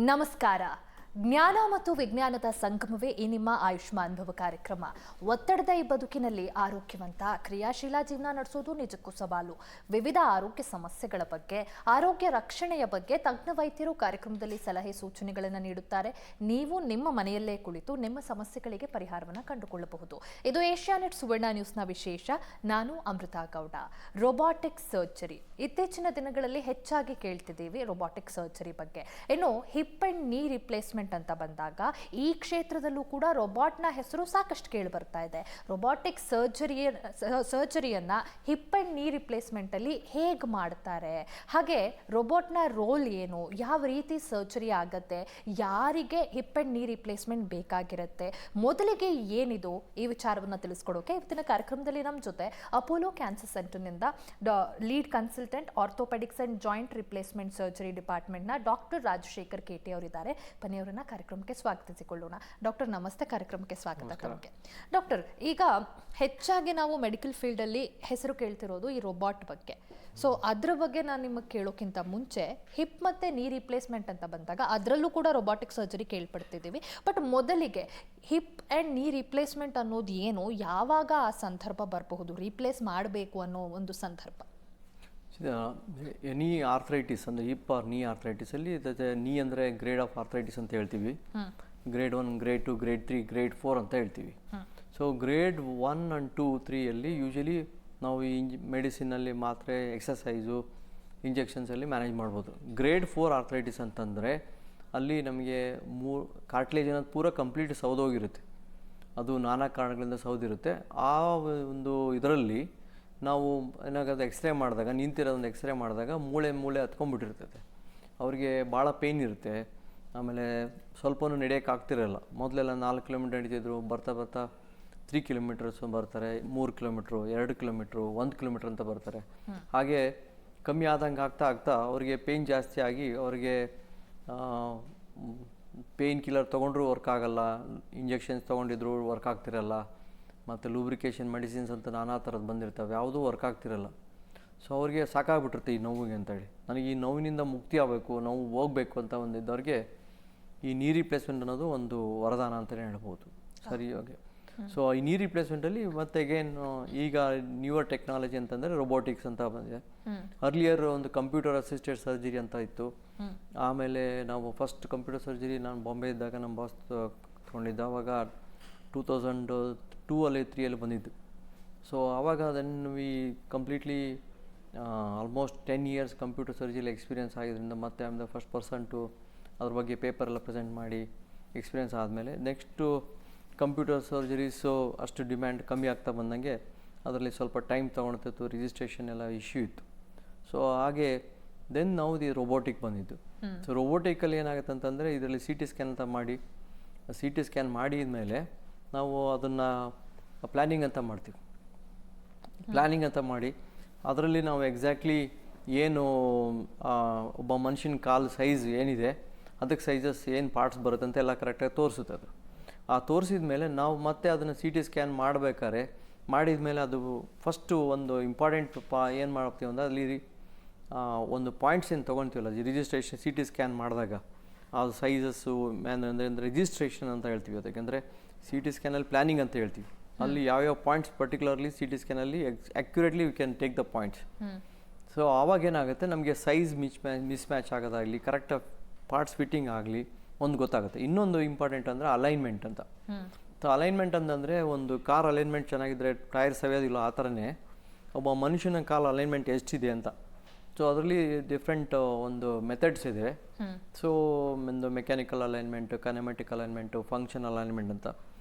ನಮಸ್ಕಾರ. ಜ್ಞಾನ ಮತ್ತು ವಿಜ್ಞಾನದ ಸಂಗಮವೇ ಈ ನಿಮ್ಮ ಆಯುಷ್ಮಾನ್ ಭವ ಕಾರ್ಯಕ್ರಮ. ಒತ್ತಡದ ಈ ಬದುಕಿನಲ್ಲಿ ಆರೋಗ್ಯವಂತ ಕ್ರಿಯಾಶೀಲ ಜೀವನ ನಡೆಸೋದು ನಿಜಕ್ಕೂ ಸವಾಲು. ವಿವಿಧ ಆರೋಗ್ಯ ಸಮಸ್ಯೆಗಳ ಬಗ್ಗೆ, ಆರೋಗ್ಯ ರಕ್ಷಣೆಯ ಬಗ್ಗೆ ತಜ್ಞ ವೈದ್ಯರು ಕಾರ್ಯಕ್ರಮದಲ್ಲಿ ಸಲಹೆ ಸೂಚನೆಗಳನ್ನು ನೀಡುತ್ತಾರೆ. ನೀವು ನಿಮ್ಮ ಮನೆಯಲ್ಲೇ ಕುಳಿತು ನಿಮ್ಮ ಸಮಸ್ಯೆಗಳಿಗೆ ಪರಿಹಾರವನ್ನು ಕಂಡುಕೊಳ್ಳಬಹುದು. ಇದು ಏಷ್ಯಾನೆಟ್ ಸುವರ್ಣ ನ್ಯೂಸ್ನ ವಿಶೇಷ. ನಾನು ಅಮೃತಾ ಗೌಡ. ರೋಬೋಟಿಕ್ ಸರ್ಜರಿ ಇತ್ತೀಚಿನ ದಿನಗಳಲ್ಲಿ ಹೆಚ್ಚಾಗಿ ಕೇಳ್ತಿದ್ದೀವಿ. ರೋಬೋಟಿಕ್ ಸರ್ಜರಿ ಬಗ್ಗೆ ಇನ್ನು ಹಿಪ್ ಅಂಡ್ ನೀ ರಿಪ್ಲೇಸ್ಮೆಂಟ್ ಅಂತ ಬಂದಾಗ ಈ ಕ್ಷೇತ್ರದಲ್ಲೂ ಕೂಡ ರೋಬೋಟ್ನ ಹೆಸರು ಸಾಕಷ್ಟು ಕೇಳಿ ಬರ್ತಾ ಇದೆ. ರೋಬೋಟಿಕ್ ಸರ್ಜರಿಯನ್ನ ಹಿಪ್ ಅಂಡ್ ನೀ ರಿಪ್ಲೇಸ್ಮೆಂಟ್ ಅಲ್ಲಿ ಹೇಗೆ ಮಾಡ್ತಾರೆ, ಹಾಗೆ ರೋಬೋಟ್ನ ರೋಲ್ ಏನು, ಯಾವ ರೀತಿ ಸರ್ಜರಿ ಆಗತ್ತೆ, ಯಾರಿಗೆ ಹಿಪ್ ಅಂಡ್ ನೀ ರಿಪ್ಲೇಸ್ಮೆಂಟ್ ಬೇಕಾಗಿರುತ್ತೆ, ಮೊದಲಿಗೆ ಏನಿದು, ಈ ವಿಚಾರವನ್ನು ತಿಳಿಸ್ಕೊಡೋಕೆ ಇವತ್ತಿನ ಕಾರ್ಯಕ್ರಮದಲ್ಲಿ ನಮ್ಮ ಜೊತೆ ಅಪೋಲೋ ಕ್ಯಾನ್ಸರ್ ಸೆಂಟರ್ನಿಂದ lead consultant orthopaedics and joint replacement surgery ಡಿಪಾರ್ಟ್ಮೆಂಟ್ನ ಡಾಕ್ಟರ್ ರಾಜಶೇಖರ್ ಕೇಟಿ ಅವರಿದ್ದಾರೆ. ಬನ್ನಿ ಅವರನ್ನ ಕಾರ್ಯಕ್ರಮಕ್ಕೆ ಸ್ವಾಗತಿಸಿಕೊಳ್ಳೋಣ. ಡಾಕ್ಟರ್ ನಮಸ್ತೆ, ಕಾರ್ಯಕ್ರಮಕ್ಕೆ ಸ್ವಾಗತ ತಮಗೆ. ಡಾಕ್ಟರ್, ಈಗ ಹೆಚ್ಚಾಗಿ ನಾವು ಮೆಡಿಕಲ್ ಫೀಲ್ಡಲ್ಲಿ ಹೆಸರು ಕೇಳ್ತಿರೋದು ಈ ರೋಬೋಟ್ ಬಗ್ಗೆ. ಸೊ ಅದ್ರ ಬಗ್ಗೆ ನಾನು ನಿಮಗೆ ಕೇಳೋಕ್ಕಿಂತ ಮುಂಚೆ ಹಿಪ್ ಮತ್ತೆ ನೀ ರಿಪ್ಲೇಸ್ಮೆಂಟ್ ಅಂತ ಬಂದಾಗ ಅದರಲ್ಲೂ ಕೂಡ ರೋಬೋಟಿಕ್ ಸರ್ಜರಿ ಕೇಳ್ಪಡ್ತಿದ್ದೀವಿ. ಬಟ್ ಮೊದಲಿಗೆ ಹಿಪ್ ಆ್ಯಂಡ್ ನೀ ರಿಪ್ಲೇಸ್ಮೆಂಟ್ ಅನ್ನೋದು ಏನು, ಯಾವಾಗ ಆ ಸಂದರ್ಭ ಬರಬಹುದು, ರೀಪ್ಲೇಸ್ ಮಾಡಬೇಕು ಅನ್ನೋ ಒಂದು ಸಂದರ್ಭ? ಎನಿ ಆರ್ಥರೈಟಿಸ್ ಅಂದರೆ ಹಿಪ್ ಆರ್ ನೀ ಆರ್ಥರೈಟಿಸಲ್ಲಿ ನೀ ಅಂದರೆ ಗ್ರೇಡ್ ಆಫ್ ಆರ್ಥರೈಟಿಸ್ ಅಂತ ಹೇಳ್ತೀವಿ. ಗ್ರೇಡ್ 1, ಗ್ರೇಡ್ 2, ಗ್ರೇಡ್ 3, ಗ್ರೇಡ್ 4 ಅಂತ ಹೇಳ್ತೀವಿ. ಸೊ ಗ್ರೇಡ್ 1 and 2, 3ಯಲ್ಲಿ ಯೂಶಲಿ ನಾವು ಈ ಮೆಡಿಸಿನಲ್ಲಿ ಮಾತ್ರೆ, ಎಕ್ಸಸೈಸು, ಇಂಜೆಕ್ಷನ್ಸಲ್ಲಿ ಮ್ಯಾನೇಜ್ ಮಾಡ್ಬೋದು. ಗ್ರೇಡ್ 4 ಆರ್ಥರೈಟಿಸ್ ಅಂತಂದರೆ ಅಲ್ಲಿ ನಮಗೆ ಕಾರ್ಟ್ಲೇಜ್ ಅನ್ನೋದು ಪೂರ ಕಂಪ್ಲೀಟ್ ಸೌದೋಗಿರುತ್ತೆ. ಅದು ನಾನಾ ಕಾರಣಗಳಿಂದ ಸೌದಿರುತ್ತೆ. ಆ ಒಂದು ಇದರಲ್ಲಿ ನಾವು ಏನಾಗೋದು ಎಕ್ಸ್ರೇ ಮಾಡಿದಾಗ, ನಿಂತಿರೋದೊಂದು ಎಕ್ಸ್ರೇ ಮಾಡಿದಾಗ ಮೂಳೆ ಹತ್ಕೊಂಡ್ಬಿಟ್ಟಿರ್ತದೆ. ಅವ್ರಿಗೆ ಭಾಳ ಪೇಯ್ನ್ ಇರುತ್ತೆ. ಆಮೇಲೆ ಸ್ವಲ್ಪನೂ ನಡೆಯೋಕ್ಕಾಗ್ತಿರಲ್ಲ. ಮೊದಲೆಲ್ಲ 4 ಕಿಲೋಮೀಟರ್ ನಡೀತಿದ್ರು, ಬರ್ತಾ 3 ಕಿಲೋಮೀಟರ್ಸು ಬರ್ತಾರೆ, 3 ಕಿಲೋಮೀಟ್ರು, 2 ಕಿಲೋಮೀಟ್ರು, 1 ಕಿಲೋಮೀಟ್ರ್ ಅಂತ ಬರ್ತಾರೆ. ಹಾಗೆ ಕಮ್ಮಿ ಆದಂಗೆ ಆಗ್ತಾ ಅವರಿಗೆ ಪೇಯ್ನ್ ಜಾಸ್ತಿ ಆಗಿ ಅವ್ರಿಗೆ ಪೇಯ್ನ್ ಕಿಲ್ಲರ್ ತೊಗೊಂಡ್ರೂ ವರ್ಕ್ ಆಗಲ್ಲ, ಇಂಜೆಕ್ಷನ್ಸ್ ತೊಗೊಂಡಿದ್ರು ವರ್ಕ್ ಆಗ್ತಿರಲ್ಲ, ಮತ್ತು ಲೂಬ್ರಿಕೇಷನ್ ಮೆಡಿಸಿನ್ಸ್ ಅಂತ ನಾನಾ ಥರದ್ದು ಬಂದಿರ್ತವೆ, ಯಾವುದೂ ವರ್ಕ್ ಆಗ್ತಿರಲ್ಲ. ಸೊ ಅವ್ರಿಗೆ ಸಾಕಾಗ್ಬಿಟ್ಟಿರುತ್ತೆ ಈ ನೋವಿಗೆ ಅಂತೇಳಿ. ನನಗೆ ಈ ನೋವಿನಿಂದ ಮುಕ್ತಿ ಆಗಬೇಕು, ನೋವು ಹೋಗಬೇಕು ಅಂತ ಒಂದಿದ್ದವ್ರಿಗೆ ಈ ನೀ ರಿಪ್ಲೇಸ್ಮೆಂಟ್ ಅನ್ನೋದು ಒಂದು ವರದಾನ ಅಂತಲೇ ಹೇಳ್ಬೋದು. ಸರಿಯಾಗಿ. ಸೊ ಈ ನೀ ರಿಪ್ಲೇಸ್ಮೆಂಟಲ್ಲಿ ಮತ್ತೆ ಅಗೇನ್ ಈಗ ನ್ಯೂವರ್ ಟೆಕ್ನಾಲಜಿ ಅಂತಂದರೆ ರೋಬೋಟಿಕ್ಸ್ ಅಂತ ಬಂದಿದೆ. ಅರ್ಲಿಯರ್ ಒಂದು ಕಂಪ್ಯೂಟರ್ ಅಸಿಸ್ಟೆಡ್ ಸರ್ಜರಿ ಅಂತ ಇತ್ತು. ಆಮೇಲೆ ನಾವು ಫಸ್ಟ್ ಕಂಪ್ಯೂಟರ್ ಸರ್ಜರಿ ನಾನು ಬಾಂಬೆ ಇದ್ದಾಗ ನಮ್ಮ ಬಾಸ್ ತೊಗೊಂಡಿದ್ದ, ಆವಾಗ 2002 3 ಬಂದಿದ್ದು. ಸೊ ಆವಾಗ then we completely almost 10 years computer ಸರ್ಜರಿಲಿ ಎಕ್ಸ್ಪೀರಿಯನ್ಸ್ ಆಗಿದ್ದರಿಂದ ಮತ್ತೆ I am the first person to ಅದ್ರ ಬಗ್ಗೆ ಪೇಪರೆಲ್ಲ ಪ್ರೆಸೆಂಟ್ ಮಾಡಿ ಎಕ್ಸ್ಪೀರಿಯನ್ಸ್ ಆದಮೇಲೆ ನೆಕ್ಸ್ಟು ಕಂಪ್ಯೂಟರ್ ಸರ್ಜರೀಸು ಅಷ್ಟು ಡಿಮ್ಯಾಂಡ್ ಕಮ್ಮಿ ಆಗ್ತಾ ಬಂದಂಗೆ ಅದರಲ್ಲಿ ಸ್ವಲ್ಪ ಟೈಮ್ ತೊಗೊಳ್ತಿತ್ತು, ರಿಜಿಸ್ಟ್ರೇಷನ್ ಎಲ್ಲ ಇಶ್ಯೂ ಇತ್ತು. ಸೊ ಹಾಗೆ ದೆನ್ ನಾವು ದಿ ರೋಬೋಟಿಕ್ ಬಂದಿದ್ದು. ಸೊ ರೋಬೋಟಿಕಲ್ಲಿ ಏನಾಗುತ್ತೆ ಅಂತಂದರೆ ಇದರಲ್ಲಿ CT ಸ್ಕ್ಯಾನ್ ಅಂತ ಮಾಡಿ, CT ಸ್ಕ್ಯಾನ್ ಮಾಡಿದ ನಾವು ಅದನ್ನು ಪ್ಲ್ಯಾನಿಂಗ್ ಅಂತ ಮಾಡ್ತೀವಿ. ಪ್ಲ್ಯಾನಿಂಗ್ ಅಂತ ಮಾಡಿ ಅದರಲ್ಲಿ ನಾವು ಎಕ್ಸಾಕ್ಟ್ಲಿ ಏನು ಒಬ್ಬ ಮನುಷ್ಯನ ಕಾಲು ಸೈಜ್ ಏನಿದೆ ಅದಕ್ಕೆ ಸೈಜಸ್ ಏನು ಪಾರ್ಟ್ಸ್ ಬರುತ್ತೆ ಅಂತ ಎಲ್ಲ ಕರೆಕ್ಟಾಗಿ ತೋರಿಸುತ್ತೆ. ಅದು ತೋರಿಸಿದ ಮೇಲೆ ನಾವು ಮತ್ತೆ ಅದನ್ನು CT ಸ್ಕ್ಯಾನ್ ಮಾಡಬೇಕಾದ್ರೆ ಮಾಡಿದ ಮೇಲೆ ಅದು ಫಸ್ಟು ಒಂದು ಇಂಪಾರ್ಟೆಂಟ್ ಏನು ಮಾಡ್ತೀವಿ ಅಂದರೆ ಅಲ್ಲಿ ಒಂದು ಪಾಯಿಂಟ್ಸ್ ಏನು ತೊಗೊಳ್ತೀವಲ್ಲ ರಿಜಿಸ್ಟ್ರೇಷನ್ CT ಸ್ಕ್ಯಾನ್ ಮಾಡಿದಾಗ ಅದು ಸೈಜಸ್ಸು ಅಂದರೆ ರಿಜಿಸ್ಟ್ರೇಷನ್ ಅಂತ ಹೇಳ್ತೀವಿ. ಅದಕ್ಕೆಂದರೆ CT ಸ್ಕ್ಯಾನಲ್ಲಿ ಪ್ಲ್ಯಾನಿಂಗ್ ಅಂತ ಹೇಳ್ತೀವಿ. ಅಲ್ಲಿ ಯಾವ್ಯಾವ ಪಾಯಿಂಟ್ಸ್ ಪರ್ಟಿಕ್ಯುಲರ್ಲಿ CT ಸ್ಕ್ಯಾನಲ್ಲಿ accurately we can take the points. So ಆವಾಗ ಏನಾಗುತ್ತೆ, ನಮಗೆ ಸೈಜ್ ಮಿಸ್ ಮ್ಯಾಚ್ ಆಗೋದಾಗಲಿ, ಕರೆಕ್ಟಾಗಿ ಪಾರ್ಟ್ಸ್ ಫಿಟ್ಟಿಂಗ್ ಆಗಲಿ ಒಂದು ಗೊತ್ತಾಗುತ್ತೆ. ಇನ್ನೊಂದು ಇಂಪಾರ್ಟೆಂಟ್ ಅಂದರೆ ಅಲೈನ್ಮೆಂಟ್ ಅಂತ. ಸೊ ಅಲೈನ್ಮೆಂಟ್ ಅಂತಂದರೆ ಒಂದು ಕಾರ್ ಅಲೈನ್ಮೆಂಟ್ ಚೆನ್ನಾಗಿದ್ದರೆ ಟೈರ್ ಸವಿಯೋದಿಲ್ಲ, ಆ ಥರನೇ ಒಬ್ಬ ಮನುಷ್ಯನ ಕಾಲ್ ಅಲೈನ್ಮೆಂಟ್ ಎಷ್ಟಿದೆ ಅಂತ. ಸೊ ಅದರಲ್ಲಿ ಡಿಫ್ರೆಂಟ್ ಒಂದು ಮೆಥಡ್ಸ್ ಇದೆ. ಸೊ ಒಂದು mechanical alignment, kinematic alignment, functional alignment ಅಂತ.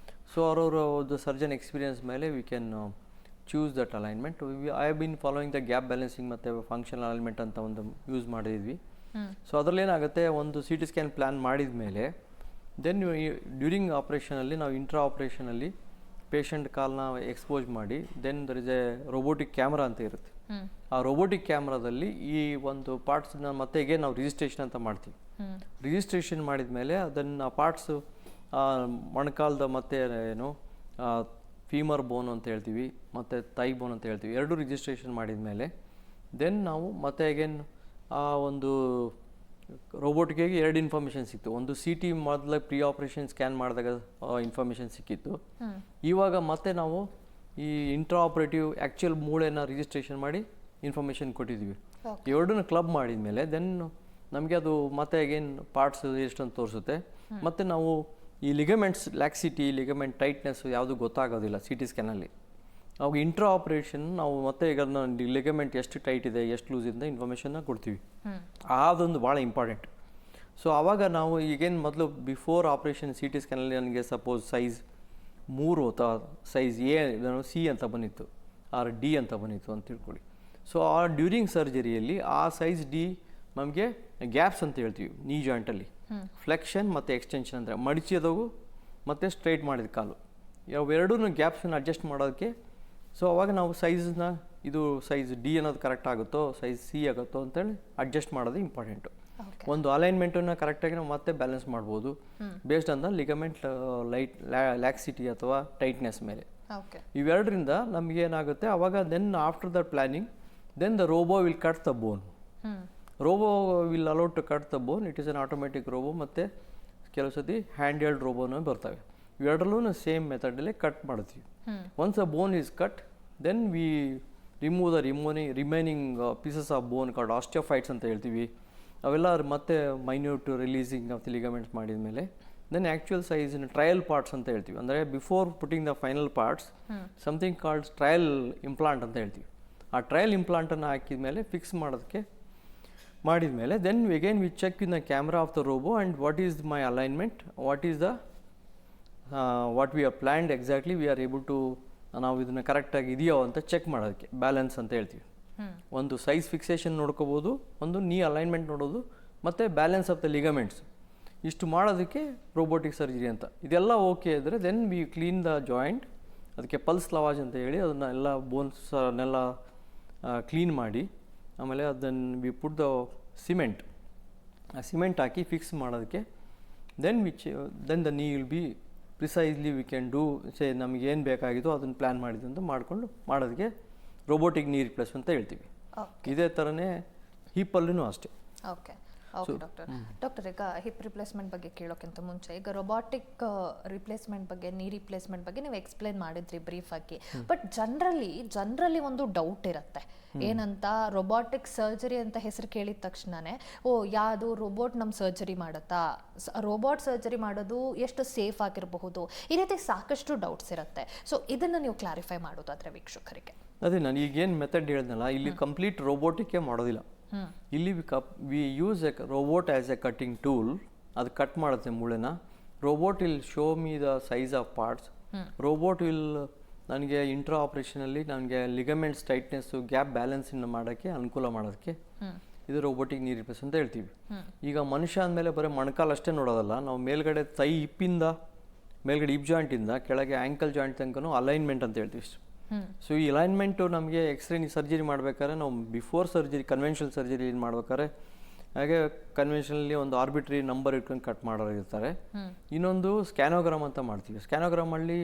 ಸೊ ಅವ್ರವ್ರ ಸರ್ಜನ್ ಎಕ್ಸ್ಪೀರಿಯನ್ಸ್ ಮೇಲೆ we can choose that alignment. I have been following the gap balancing ಮತ್ತು ಫಂಕ್ಷನಲ್ ಅಲೈನ್ಮೆಂಟ್ ಅಂತ ಒಂದು ಯೂಸ್ ಮಾಡಿದ್ವಿ. ಸೊ ಅದರಲ್ಲಿ ಏನಾಗುತ್ತೆ, ಒಂದು CT ಸ್ಕ್ಯಾನ್ ಪ್ಲ್ಯಾನ್ ಮಾಡಿದ ಮೇಲೆ ದೆನ್ ಡ್ಯೂರಿಂಗ್ ಆಪ್ರೇಷನಲ್ಲಿ ನಾವು ಇಂಟ್ರಾ ಆಪ್ರೇಷನಲ್ಲಿ ಪೇಷಂಟ್ ಕಾಲನ್ನ ಎಕ್ಸ್ಪೋಸ್ ಮಾಡಿ then there is a robotic camera ಅಂತ ಇರುತ್ತೆ. ಆ ರೋಬೋಟಿಕ್ ಕ್ಯಾಮ್ರಾದಲ್ಲಿ ಈ ಒಂದು ಪಾರ್ಟ್ಸ್ನ ಮತ್ತೆ ನಾವು ರಿಜಿಸ್ಟ್ರೇಷನ್ ಅಂತ ಮಾಡ್ತೀವಿ. ರಿಜಿಸ್ಟ್ರೇಷನ್ ಮಾಡಿದ ಮೇಲೆ ಅದನ್ನು ಆ ಪಾರ್ಟ್ಸು ಮೊಣಕಾಲ್ದ ಮತ್ತು ಏನು ಫೀಮರ್ ಬೋನ್ ಅಂತ ಹೇಳ್ತೀವಿ, ಮತ್ತು ಥೈ ಬೋನ್ ಅಂತ ಹೇಳ್ತೀವಿ, ಎರಡು ರಿಜಿಸ್ಟ್ರೇಷನ್ ಮಾಡಿದ ಮೇಲೆ ದೆನ್ ನಾವು ಮತ್ತೆ ಅಗೇನ್ ಆ ಒಂದು ರೋಬೋಟ್ಗೆ 2 ಇನ್ಫಾರ್ಮೇಷನ್ ಸಿಕ್ತು. ಒಂದು CT ಮೊದಲ ಪ್ರೀ ಆಪ್ರೇಷನ್ ಸ್ಕ್ಯಾನ್ ಮಾಡಿದಾಗ ಇನ್ಫಾರ್ಮೇಷನ್ ಸಿಕ್ಕಿತ್ತು. ಇವಾಗ ಮತ್ತೆ ನಾವು ಈ ಇಂಟ್ರಾ ಆಪರೇಟಿವ್ ಆ್ಯಕ್ಚುಯಲ್ ಮೂಳೆನ ರಿಜಿಸ್ಟ್ರೇಷನ್ ಮಾಡಿ ಇನ್ಫಾರ್ಮೇಷನ್ ಕೊಟ್ಟಿದ್ದೀವಿ. ಎರಡನ್ನ ಕ್ಲಬ್ ಮಾಡಿದ ಮೇಲೆ ದೆನ್ ನಮಗೆ ಅದು ಮತ್ತೆ ಅಗೇನ್ ಪಾರ್ಟ್ಸ್ ಎಷ್ಟಂತ ತೋರಿಸುತ್ತೆ. ಮತ್ತು ನಾವು ಈ ಲಿಗಮೆಂಟ್ಸ್ ಲ್ಯಾಕ್ಸಿಟಿ, ಲಿಗಮೆಂಟ್ ಟೈಟ್ನೆಸ್ ಯಾವುದು ಗೊತ್ತಾಗೋದಿಲ್ಲ CT ಸ್ಕ್ಯಾನಲ್ಲಿ. ಅವಾಗ ಇಂಟ್ರಾ ಆಪ್ರೇಷನ್ ನಾವು ಮತ್ತೆ ಈಗ ಲಿಗಮೆಂಟ್ ಎಷ್ಟು ಟೈಟ್ ಇದೆ, ಎಷ್ಟು ಲೂಸ್ ಇದೆ ಇನ್ಫಾರ್ಮೇಷನ್ನ ಕೊಡ್ತೀವಿ. ಅದೊಂದು ಭಾಳ ಇಂಪಾರ್ಟೆಂಟ್. ಸೊ ಆವಾಗ ನಾವು ಈಗೇನು ಮೊದಲು ಬಿಫೋರ್ ಆಪ್ರೇಷನ್ CT ಸ್ಕ್ಯಾನಲ್ಲಿ ನನಗೆ ಸಪೋಸ್ ಸೈಜ್ 3 ಅಥವಾ ಸೈಜ್ C ಅಂತ ಬಂದಿತ್ತು, ಆರ್ D ಅಂತ ಬಂದಿತ್ತು ಅಂತ ತಿಳ್ಕೊಳ್ಳಿ. ಸೊ ಆ ಡ್ಯೂರಿಂಗ್ ಸರ್ಜರಿಯಲ್ಲಿ ಆ ಸೈಜ್ D ನಮಗೆ ಗ್ಯಾಪ್ಸ್ ಅಂತ ಹೇಳ್ತೀವಿ ನೀ ಜಾಯಿಂಟಲ್ಲಿ. ಫ್ಲೆಕ್ಷನ್ ಮತ್ತು ಎಕ್ಸ್ಟೆನ್ಷನ್ ಅಂದರೆ ಮಡಿಚಿದವು ಮತ್ತು ಸ್ಟ್ರೈಟ್ ಮಾಡಿದ ಕಾಲು, ಅವೆರಡೂ ಗ್ಯಾಪ್ಸನ್ನು ಅಡ್ಜಸ್ಟ್ ಮಾಡೋದಕ್ಕೆ. ಸೊ ಅವಾಗ ನಾವು ಸೈಜ್ನ ಇದು ಸೈಜ್ D ಅನ್ನೋದು ಕರೆಕ್ಟ್ ಆಗುತ್ತೋ ಸೈಜ್ C ಆಗುತ್ತೋ ಅಂತೇಳಿ ಅಡ್ಜಸ್ಟ್ ಮಾಡೋದು ಇಂಪಾರ್ಟೆಂಟು. ಒಂದು ಅಲೈನ್ಮೆಂಟನ್ನು ಕರೆಕ್ಟಾಗಿ ನಾವು ಮತ್ತೆ ಬ್ಯಾಲೆನ್ಸ್ ಮಾಡ್ಬೋದು based on the ligament laxity ಅಥವಾ ಟೈಟ್ನೆಸ್ ಮೇಲೆ. ಇವೆರಡರಿಂದ ನಮಗೇನಾಗುತ್ತೆ ಅವಾಗ then after the planning then the robo will cut the bone. Robo will allowed to cut the bone. It is an automatic robo ಮತ್ತು ಕೆಲವು ಸತಿ ಹ್ಯಾಂಡ್ ಹೆಲ್ಡ್ ರೋಬೋನೂ ಬರ್ತವೆ. ಇವೆರಡರಲ್ಲೂ ಸೇಮ್ ಮೆಥಡಲ್ಲೇ ಕಟ್ ಮಾಡ್ತೀವಿ. Once a bone is cut then we remove the remaining pieces of bone called osteophytes ಅಂತ ಹೇಳ್ತೀವಿ. ಅವೆಲ್ಲ ಮತ್ತೆ minute releasing of the ligaments ಮಾಡಿದ ಮೇಲೆ ದೆನ್ ಆ್ಯಕ್ಚುಯಲ್ ಸೈಜಿನ ಟ್ರಯಲ್ ಪಾರ್ಟ್ಸ್ ಅಂತ ಹೇಳ್ತೀವಿ. ಅಂದರೆ before putting the final parts something called trial implant ಅಂತ ಹೇಳ್ತೀವಿ. ಆ ಟ್ರಯಲ್ ಇಂಪ್ಲಾಂಟನ್ನು ಹಾಕಿದ ಮೇಲೆ ಫಿಕ್ಸ್ ಮಾಡೋದಕ್ಕೆ ಮಾಡಿದ ಮೇಲೆ then again we check in the camera of the robo and what is my alignment, what is the what we are planned exactly we are able to ನಾವು ಇದನ್ನು ಕರೆಕ್ಟಾಗಿ ಇದೆಯೋ ಅಂತ ಚೆಕ್ ಮಾಡೋದಕ್ಕೆ ಬ್ಯಾಲೆನ್ಸ್ ಅಂತ ಹೇಳ್ತೀವಿ. ಒಂದು ಸೈಜ್ ಫಿಕ್ಸೇಷನ್ ನೋಡ್ಕೋಬೋದು, ಒಂದು ನೀ ಅಲೈನ್ಮೆಂಟ್ ನೋಡೋದು, ಮತ್ತು ಬ್ಯಾಲೆನ್ಸ್ ಆಫ್ ದ ಲಿಗಮೆಂಟ್ಸ್. ಇಷ್ಟು ಮಾಡೋದಕ್ಕೆ ರೋಬೋಟಿಕ್ ಸರ್ಜರಿ ಅಂತ. ಇದೆಲ್ಲ ಓಕೆ ಇದ್ದರೆ then we clean the joint. ಅದಕ್ಕೆ ಪಲ್ಸ್ ಲವಾಜ್ ಅಂತ ಹೇಳಿ ಅದನ್ನ ಎಲ್ಲ ಬೋನ್ಸನ್ನೆಲ್ಲ ಕ್ಲೀನ್ ಮಾಡಿ ಆಮೇಲೆ ಅದನ್ನು ವಿ ಪುಟ್ ದ ಸಿಮೆಂಟ್, ಆ ಸಿಮೆಂಟ್ ಹಾಕಿ ಫಿಕ್ಸ್ ಮಾಡೋದಕ್ಕೆ then the knee will be precisely we can do say ನಮಗೇನು ಬೇಕಾಗಿತ್ತೋ ಅದನ್ನು ಪ್ಲ್ಯಾನ್ ಮಾಡಿದಂತ ಮಾಡಿಕೊಂಡು ಮಾಡೋದಕ್ಕೆ ರೋಬೋಟಿಕ್ ನೀ ರಿಪ್ಲೇಸ್ ಅಂತ ಹೇಳ್ತೀವಿ. ಇದೇ ಥರನೇ ಹಿಪ್ಪಲ್ಲೂ ಅಷ್ಟೇ. ಓಕೆ ಓಕೆ ಡಾಕ್ಟರ್ ಈಗ ಹಿಪ್ ರಿಪ್ಲೇಸ್ಮೆಂಟ್ ಬಗ್ಗೆ ಕೇಳೋಕ್ಕಿಂತ ಮುಂಚೆ ಈಗ ರೊಬಾಟಿಕ್ ರಿಪ್ಲೇಸ್ಮೆಂಟ್ ಬಗ್ಗೆ ನೀ ರಿಪ್ಲೇಸ್ಮೆಂಟ್ ಬಗ್ಗೆ ನೀವು ಎಕ್ಸ್ಪ್ಲೇನ್ ಮಾಡಿದ್ರಿ ಬ್ರೀಫ್ ಆಗಿ. ಬಟ್ ಜನರಲಿ ಒಂದು ಡೌಟ್ ಇರುತ್ತೆ ಏನಂತ, ರೊಬಾಟಿಕ್ ಸರ್ಜರಿ ಅಂತ ಹೆಸರು ಕೇಳಿದ ತಕ್ಷಣನೇ ಯಾವುದು ರೋಬೋಟ್ ನಮ್ಮ ಸರ್ಜರಿ ಮಾಡುತ್ತಾ, ರೋಬೋಟ್ ಸರ್ಜರಿ ಮಾಡೋದು ಎಷ್ಟು ಸೇಫ್ ಆಗಿರಬಹುದು, ಈ ರೀತಿ ಸಾಕಷ್ಟು ಡೌಟ್ಸ್ ಇರುತ್ತೆ. ಸೊ ಇದನ್ನು ನೀವು ಕ್ಲಾರಿಫೈ ಮಾಡೋದಾದ್ರೆ ವೀಕ್ಷಕರಿಗೆ. ಅದೇ ನಾನು ಈಗೇನು ಮೆಥಡ್ ಹೇಳಿದ್ನಲ್ಲ, ಇಲ್ಲಿ ಕಂಪ್ಲೀಟ್ ರೋಬೋಟಿಕ್ಕೇ ಮಾಡೋದಿಲ್ಲ. ಇಲ್ಲಿ we use a robot as a cutting tool. ಅದು ಕಟ್ ಮಾಡುತ್ತೆ ಮೂಳೆನ. Robot will show me the size of parts. Robot will ನನಗೆ ಇಂಟ್ರಾ ಆಪ್ರೇಷನಲ್ಲಿ ನನಗೆ ಲಿಗಮೆಂಟ್ಸ್ ಟೈಟ್ನೆಸ್ಸು ಗ್ಯಾಪ್ ಬ್ಯಾಲೆನ್ಸಿಂಗ್ ಮಾಡೋಕ್ಕೆ ಅನುಕೂಲ ಮಾಡೋದಕ್ಕೆ ಇದು ರೋಬೋಟಿಕ್ ನೀ ರಿಪ್ಲೇಸ್ ಅಂತ ಹೇಳ್ತೀವಿ. ಈಗ ಮನುಷ್ಯ ಅಂದಮೇಲೆ ಬರೀ ಮೊಣಕಾಲು ಅಷ್ಟೇ ನೋಡೋದಲ್ಲ, ನಾವು ಮೇಲ್ಗಡೆ ಹಿಪ್ಪಿಂದ ಮೇಲ್ಗಡೆ ಹಿಪ್ ಜಾಯಿಂಟಿಂದ ಕೆಳಗೆ ಆ್ಯಂಕಲ್ ಜಾಯಿಂಟ್ ತನಕನೂ ಅಲೈನ್ಮೆಂಟ್ ಅಂತ ಹೇಳ್ತೀವಿ. ಸೊ ಈ ಅಲೈನ್ಮೆಂಟು ನಮಗೆ ಎಕ್ಸ್ರೇ ಸರ್ಜರಿ ಮಾಡ್ಬೇಕಾದ್ರೆ ನಾವು ಬಿಫೋರ್ ಸರ್ಜರಿ ಕನ್ವೆನ್ಷನಲ್ ಸರ್ಜರಿ ಏನು ಮಾಡ್ಬೇಕಾದ್ರೆ ಹಾಗೆ ಕನ್ವೆನ್ಷನಲ್ಲಿ ಒಂದು ಆರ್ಬಿಟ್ರಿ ನಂಬರ್ ಇಟ್ಕೊಂಡು ಕಟ್ ಮಾಡೋರು ಇರ್ತಾರೆ. ಇನ್ನೊಂದು ಸ್ಕ್ಯಾನೋಗ್ರಾಮ್ ಅಂತ ಮಾಡ್ತೀವಿ. ಸ್ಕ್ಯಾನೋಗ್ರಾಮಲ್ಲಿ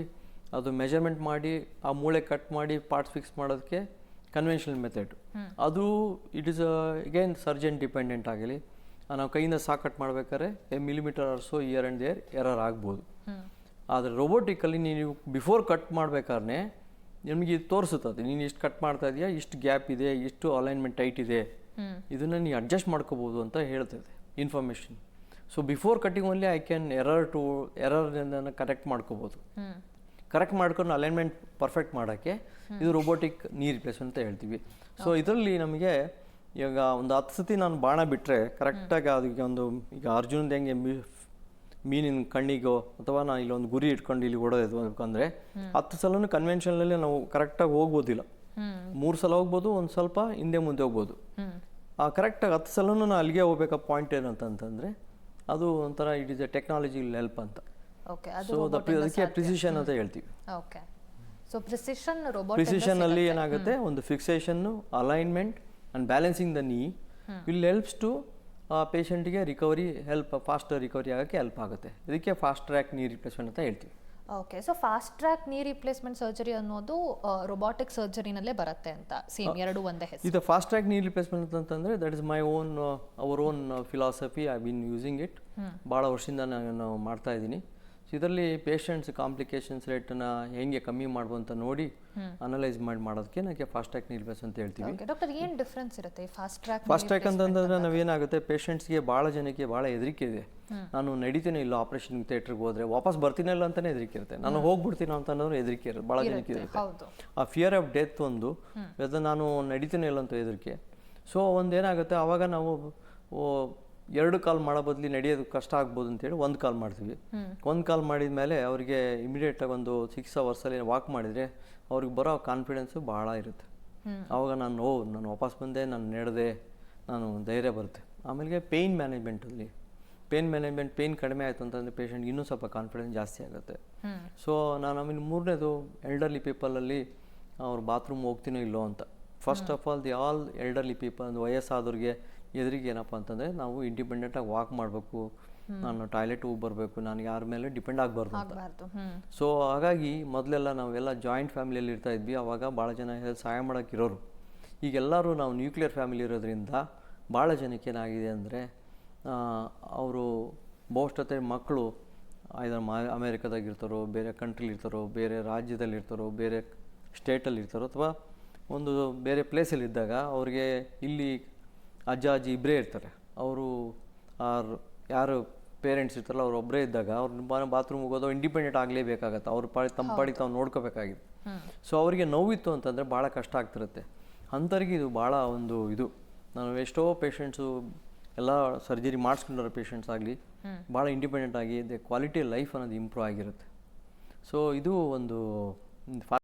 ಅದು ಮೆಜರ್ಮೆಂಟ್ ಮಾಡಿ ಆ ಮೂಳೆ ಕಟ್ ಮಾಡಿ ಪಾರ್ಟ್ಸ್ ಫಿಕ್ಸ್ ಮಾಡೋದಕ್ಕೆ ಕನ್ವೆನ್ಷನಲ್ ಮೆಥಡ್. ಅದು it is again surgeon dependent ಆಗಲಿ. ನಾವು ಕೈಯಿಂದ ಕಟ್ ಮಾಡ್ಬೇಕಾದ್ರೆ millimetre or so here and there error ಆಗ್ಬೋದು. ಆದರೆ ರೋಬೋಟಿಕಲ್ಲಿ ನೀವು ಬಿಫೋರ್ ಕಟ್ ಮಾಡ್ಬೇಕಾದ್ರೆ ನಿಮಗೆ ಇದು ತೋರಿಸುತ್ತದೆ, ನೀನು ಇಷ್ಟು ಕಟ್ ಮಾಡ್ತಾ ಇದೆಯಾ, ಇಷ್ಟು ಗ್ಯಾಪ್ ಇದೆ, ಇಷ್ಟು ಅಲೈನ್ಮೆಂಟ್ ಟೈಟ್ ಇದೆ, ಇದನ್ನು ನೀವು ಅಡ್ಜಸ್ಟ್ ಮಾಡ್ಕೋಬೋದು ಅಂತ ಹೇಳ್ತದೆ information. So before cutting only I can ಎರರ್ನ ಕರೆಕ್ಟ್ ಮಾಡ್ಕೋಬೋದು. ಕರೆಕ್ಟ್ ಮಾಡ್ಕೊಂಡು ಅಲೈನ್ಮೆಂಟ್ ಪರ್ಫೆಕ್ಟ್ ಮಾಡೋಕ್ಕೆ ಇದು ರೋಬೋಟಿಕ್ ನೀ ರಿಪ್ಲೇಸ್ ಅಂತ ಹೇಳ್ತೀವಿ. ಸೊ ಇದರಲ್ಲಿ ನಮಗೆ ಈಗ ಒಂದು 10 ಸತಿ ನಾನು ಬಾಣ ಬಿಟ್ಟರೆ ಕರೆಕ್ಟಾಗಿ ಅದಕ್ಕೆ ಈಗ ಅರ್ಜುನದ ಹೆಂಗೆ ಮೀನಿನ ಕಣ್ಣಿಗೋ ಅಥವಾ ನಾನು ಇಲ್ಲೊಂದು ಗುರಿ ಇಟ್ಕೊಂಡು ಇಲ್ಲಿ ಹೊಡೋದು ಅಂದರೆ 10 ಸಲನೂ ಕನ್ವೆನ್ಷನಲ್ಲಿ ನಾವು ಕರೆಕ್ಟಾಗಿ ಹೋಗ್ಬೋದಿಲ್ಲ. 3 ಸಲ ಹೋಗ್ಬೋದು, ಒಂದು ಸ್ವಲ್ಪ ಹಿಂದೆ ಮುಂದೆ ಹೋಗ್ಬೋದು. ಆ ಕರೆಕ್ಟಾಗಿ 10 ಸಲನೂ ನಾನು ಅಲ್ಲಿಗೆ ಹೋಗ್ಬೇಕಾ ಪಾಯಿಂಟ್ ಏನಂತಂದರೆ ಅದು ಒಂಥರ it is a technology help ಅಂತ. ಸೊ ಅದಕ್ಕೆ ಪ್ರಿಸಿಷನ್ ಅಂತ ಹೇಳ್ತೀವಿ. ಪ್ರಿಸಿಷನಲ್ಲಿ ಏನಾಗುತ್ತೆ, ಒಂದು ಫಿಕ್ಸೇಷನ್ನು, alignment and balancing the knee will helps to ಪೇಷಂಟಿಗೆ ರಿಕವರಿ ಫಾಸ್ಟ್ ರಿಕವರಿ ಆಗೋಕ್ಕೆ ಹೆಲ್ಪ್ ಆಗುತ್ತೆ. ಇದಕ್ಕೆ ಫಾಸ್ಟ್ ಟ್ರ್ಯಾಕ್ ನೀ ರಿಪ್ಲೇಸ್ಮೆಂಟ್ ಅಂತ ಹೇಳ್ತೀವಿ. Okay, so fast track knee replacement surgery ಅನ್ನೋದು ರೊಬಾಟಿಕ್ ಸರ್ಜರಿನಲ್ಲೇ ಬರುತ್ತೆ ಅಂತ, ಸೇಮ್ ಎರಡು ಒಂದೇ ಹೆಸರು. ಇದು ಫಾಸ್ಟ್ ಟ್ರ್ಯಾಕ್ ನೀ ರಿಪ್ಲೇಸ್ಮೆಂಟ್ ಅಂತಂದರೆ that is my own our own philosophy. I been using it. ಭಾಳ ವರ್ಷದಿಂದ ನಾನು ಮಾಡ್ತಾ ಇದ್ದೀನಿ. ಸೊ ಇದರಲ್ಲಿ ಪೇಷಂಟ್ಸ್ ಕಾಂಪ್ಲಿಕೇಶನ್ಸ್ ರೇಟನ್ನು ಹೆಂಗೆ ಕಮ್ಮಿ ಮಾಡ್ಬೋದು ಅಂತ ನೋಡಿ ಅನಲೈಸ್ ಮಾಡೋದಕ್ಕೆ ನನಗೆ ಫಾಸ್ಟ್ ಟ್ರ್ಯಾಕ್ ನೀ ರಿಪ್ಲೇಸ್ ಅಂತ ಹೇಳ್ತೀವಿ. ಡಾಕ್ಟರ್, ಏನು ಡಿಫ್ರೆನ್ಸ್ ಇರುತ್ತೆ ಫಾಸ್ಟ್ ಟ್ರ್ಯಾಕ್ ಅಂತಂದ್ರೆ ನಾವೇನಾಗುತ್ತೆ, ಪೇಷಂಟ್ಸ್ಗೆ ಭಾಳ ಜನಕ್ಕೆ ಭಾಳ ಹೆದರಿಕೆ ಇದೆ. ನಾನು ನಡೀತೀನಿ ಇಲ್ಲ ಆಪರೇಷನ್ ಥಿಯೇಟ್ರಿಗೆ ಹೋದ್ರೆ ವಾಪಸ್ ಬರ್ತೀನಲ್ಲ ಅಂತಲೇ ಹೆದರಿಕೆ ಇರುತ್ತೆ. ನಾನು ಹೋಗ್ಬಿಡ್ತೀನಿ ಅಂತ ಅನ್ನೋರು ಹೆದರಿಕೆ ಇರುತ್ತೆ, ಭಾಳ ಜನಕ್ಕೆ ಇರುತ್ತೆ. ಆ ಫಿಯರ್ ಆಫ್ ಡೆತ್ ಒಂದು, ನಾನು ನಡೀತೀನಿ ಇಲ್ಲ ಅಂತ ಹೆದರಿಕೆ. ಸೊ ಒಂದೇನಾಗುತ್ತೆ, ಆವಾಗ ನಾವು 2 ಕಾಲ್ ಮಾಡೋ ಬದಲಿ ನಡೆಯೋದು ಕಷ್ಟ ಆಗ್ಬೋದು ಅಂತೇಳಿ 1 ಕಾಲ್ ಮಾಡ್ತೀವಿ. 1 ಕಾಲ್ ಮಾಡಿದ ಮೇಲೆ ಅವರಿಗೆ ಇಮಿಡಿಯೇಟಾಗಿ ಒಂದು 6 ಅವರ್ಸಲ್ಲಿ ವಾಕ್ ಮಾಡಿದರೆ ಅವ್ರಿಗೆ ಬರೋ ಕಾನ್ಫಿಡೆನ್ಸು ಭಾಳ ಇರುತ್ತೆ. ಆವಾಗ ನಾನು ವಾಪಸ್ ಬಂದೆ, ನಾನು ನಡೆದೆ, ನಾನು ಧೈರ್ಯ ಬರುತ್ತೆ. ಆಮೇಲೆ ಪೇಯ್ನ್ ಮ್ಯಾನೇಜ್ಮೆಂಟಲ್ಲಿ ಪೇಯ್ನ್ ಕಡಿಮೆ ಆಯಿತು ಅಂತಂದರೆ ಪೇಷಂಟ್ಗೆ ಇನ್ನೂ ಸ್ವಲ್ಪ ಕಾನ್ಫಿಡೆನ್ಸ್ ಜಾಸ್ತಿ ಆಗುತ್ತೆ. ಸೊ ನಾನು ಆಮೇಲೆ 3ನೇದು ಎಲ್ಡರ್ಲಿ ಪೀಪಲಲ್ಲಿ ಅವ್ರು ಬಾತ್ರೂಮ್ ಹೋಗ್ತೀನೋ ಇಲ್ಲೋ ಅಂತ. First of all all elderly people, ವಯಸ್ಸಾದವ್ರಿಗೆ ಎದುರಿಗೆ ಏನಪ್ಪ ಅಂತಂದರೆ ನಾವು ಇಂಡಿಪೆಂಡೆಂಟಾಗಿ ವಾಕ್ ಮಾಡಬೇಕು, ನಾನು ಟಾಯ್ಲೆಟ್ ಹೋಗಿ ಬರಬೇಕು, ನಾನು ಯಾರ ಮೇಲೆ ಡಿಪೆಂಡ್ ಆಗಬಾರ್ದು ಅಂತ. ಸೊ ಹಾಗಾಗಿ ಮೊದಲೆಲ್ಲ ನಾವೆಲ್ಲ ಜಾಯಿಂಟ್ ಫ್ಯಾಮಿಲಿಯಲ್ಲಿ ಇರ್ತಾ ಇದ್ವಿ. ಆವಾಗ ಭಾಳ ಜನ ಸಹಾಯ ಮಾಡೋಕ್ಕಿರೋರು. ಈಗೆಲ್ಲರೂ ನಾವು ನ್ಯೂಕ್ಲಿಯರ್ ಫ್ಯಾಮಿಲಿ ಇರೋದ್ರಿಂದ ಭಾಳ ಜನಕ್ಕೆ ಏನಾಗಿದೆ ಅಂದರೆ ಅವರು ಬಹುಶಃ ಮಕ್ಕಳು ಐದರ್ ಅಮೇರಿಕಾದಾಗಿರ್ತಾರೋ, ಬೇರೆ ಕಂಟ್ರಿಲಿ ಇರ್ತಾರೋ, ಬೇರೆ ರಾಜ್ಯದಲ್ಲಿ ಇರ್ತಾರೋ, ಬೇರೆ ಸ್ಟೇಟಲ್ಲಿ ಇರ್ತಾರೋ, ಅಥವಾ ಒಂದು ಬೇರೆ ಪ್ಲೇಸಲ್ಲಿ ಇದ್ದಾಗ ಅವ್ರಿಗೆ ಇಲ್ಲಿ ಅಜ್ಜ ಅಜ್ಜಿ ಇಬ್ಬರೇ ಇರ್ತಾರೆ. ಅವರು ಯಾರು ಪೇರೆಂಟ್ಸ್ ಇರ್ತಾರಲ್ಲ ಅವ್ರು ಒಬ್ಬರೇ ಇದ್ದಾಗ ಅವ್ರು ಬಾತ್ರೂಮ್ ಹೋಗೋದು ಇಂಡಿಪೆಂಡೆಂಟ್ ಆಗಲೇಬೇಕಾಗತ್ತೆ. ಅವ್ರ ತಮ್ಮ ಪಾಡಿಗೆ ತಾವು ನೋಡ್ಕೋಬೇಕಾಗಿದೆ. ಸೊ ಅವರಿಗೆ ನೋವಿತ್ತು ಅಂತಂದರೆ ಭಾಳ ಕಷ್ಟ ಆಗ್ತಿರುತ್ತೆ. ಅಂಥವ್ರಿಗೆ ಇದು ಭಾಳ ಒಂದು ಇದು. ನಾನು ಎಷ್ಟೋ ಪೇಷಂಟ್ಸು ಎಲ್ಲ ಸರ್ಜರಿ ಮಾಡಿಸ್ಕೊಂಡಿರೋ ಪೇಷಂಟ್ಸ್ ಆಗಲಿ ಭಾಳ ಇಂಡಿಪೆಂಡೆಂಟ್ ಆಗಿ ಕ್ವಾಲಿಟಿ ಲೈಫ್ ಅನ್ನೋದು ಇಂಪ್ರೂವ್ ಆಗಿರುತ್ತೆ. ಸೊ ಇದು ಒಂದು